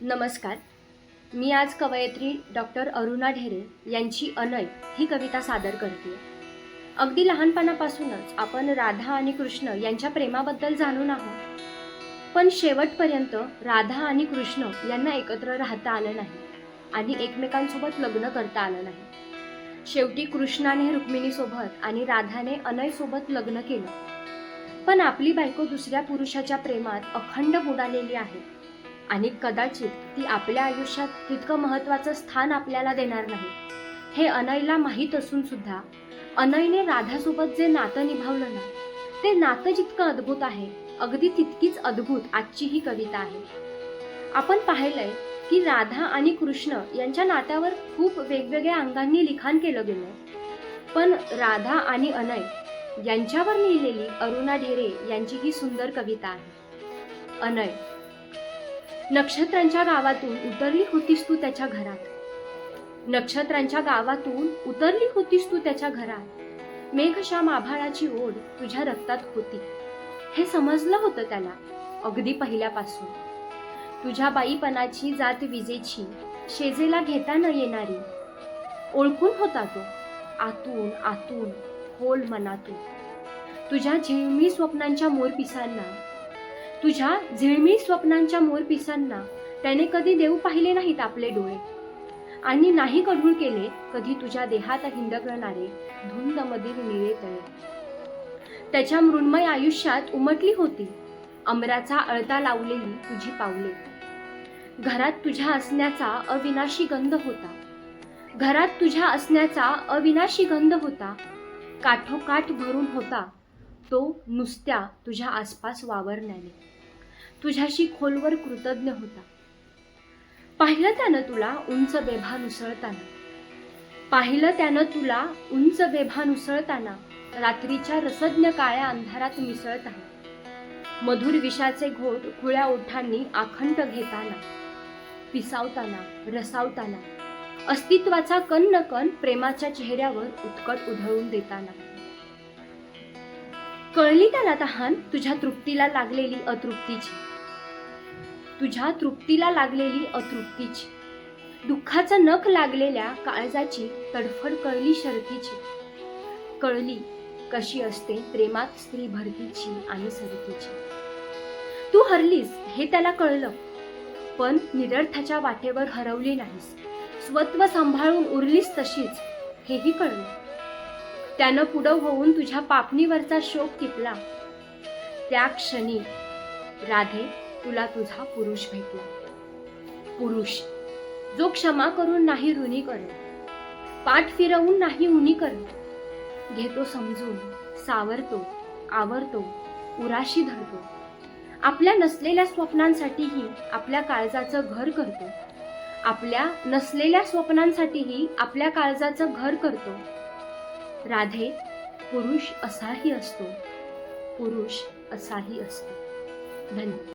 नमस्कार. मी आज कवयित्री डॉक्टर अरुणा ढेरे यांची अनय ही कविता सादर करते. अगदी लहानपणापासूनच आपण राधा आणि कृष्ण यांच्या प्रेमाबद्दल जाणून आहोत. पण शेवटपर्यंत राधा आणि कृष्ण यांना एकत्र राहता आलं नाही आणि एकमेकांसोबत लग्न करता आलं नाही. शेवटी कृष्णाने रुक्मिणीसोबत आणि राधाने अनयसोबत लग्न केलं. पण आपली बायको दुसऱ्या पुरुषाच्या प्रेमात अखंड बुडालेली आहे आणि कदाचित ती आपल्या आयुष्यात तितकं महत्त्वाचं स्थान आपल्याला देणार नाही हे अनयला माहीत असून सुद्धा अनयने राधासोबत जे नातं निभावलं ना, ते नातं जितकं अद्भुत आहे, अगदी तितकीच अद्भुत आजची ही कविता आहे. आपण पाहिलंय की राधा आणि कृष्ण यांच्या नात्यावर खूप वेगवेगळ्या अंगांनी लिखाण केलं गेलंय, पण राधा आणि अनय यांच्यावर लिहिलेली अरुणा ढेरे यांची ही सुंदर कविता आहे. अनय. नक्षत्रांच्या गावातून उतरली होतीस तू त्याच्या घरात. नक्षत्रांच्या गावातून उतरली होतीस तू त्याच्या घरात. मेघश्याम आभाळाची ओढ तुझ्या रक्तात होती. हे समजलं होतं त्याला अगदी पहिल्यापासून. तुझ्या बाईपणाची जात विजेची, शेजेला घेता न येणारी. ओळखून होता तो आतून आतून खोल मनातून. तुझ्या झिळमी स्वप्नांच्या मोरपिसांना, तुझ्या झिळमी स्वप्नांच्या मोरपिसांना त्याने कधी देऊ पाहिले नाहीत आपले डोळे, आणि नाही कढूळ केले कधी तुझ्या देहात हिंदकळणारे धुंद मधील निळे तळे. त्याच्या मृण्मय आयुष्यात उमटली होती अमराचा अळता लावलेली तुझी पावले. घरात तुझ्या असण्याचा अविनाशी गंध होता. घरात तुझ्या असण्याचा अविनाशी गंध होता. काठोकाठ भरून होता तो नुसत्या तुझ्या आसपास वावरण्याने. तुझ्याशी खोलवर कृतज्ञ होता. पाहिलं त्यानं तुला उंच बेभान उसळताना. पाहिलं त्यानं तुला उंच बेभान उसळताना. रात्रीच्या रसज्ञ काळ्या अंधारात मिसळताना. मधुर विषाचे घोट खुळ्या ओठांनी आखंड घेताना. पिसावताना रसावताना. अस्तित्वाचा कण न कण प्रेमाच्या चेहऱ्यावर उत्कट उधळून देताना. कळली त्याला तहान तुझ्या तृप्तीला लागलेली अतृप्तीची. तुझ्या तृप्तीला लागलेली अतृप्तीची. दुःखाचं नख लागलेल्या काळजाची तडफड कळली शर्तीची. कळली कशी असते प्रेमात स्त्री भरतीची आणि सरतीची. तू हरलीस हे त्याला कळलं, पण निरर्थाच्या वाटेवर हरवली नाहीस. स्वत्व सांभाळून उरलीस तशीच हेही कळलं. त्यानं पुढं होऊन तुझ्या पापणीवरचा शोक टिपला. त्या क्षणी राधे तुला तुझा पुरुष भेटला. पुरुष जो क्षमा करून नाही ऋणी करत, पाठ फिरवून नाही उनी करत. घेतो समजून, सावरतो, आवरतो, उराशी धरतो. आपल्या नसलेल्या स्वप्नांसाठीही आपल्या काळजाचं घर करतो. आपल्या नसलेल्या स्वप्नांसाठीही आपल्या काळजाचं घर करतो. राधे, पुरुष असाही असतो, पुरुष असाही असतो. धन्यवाद.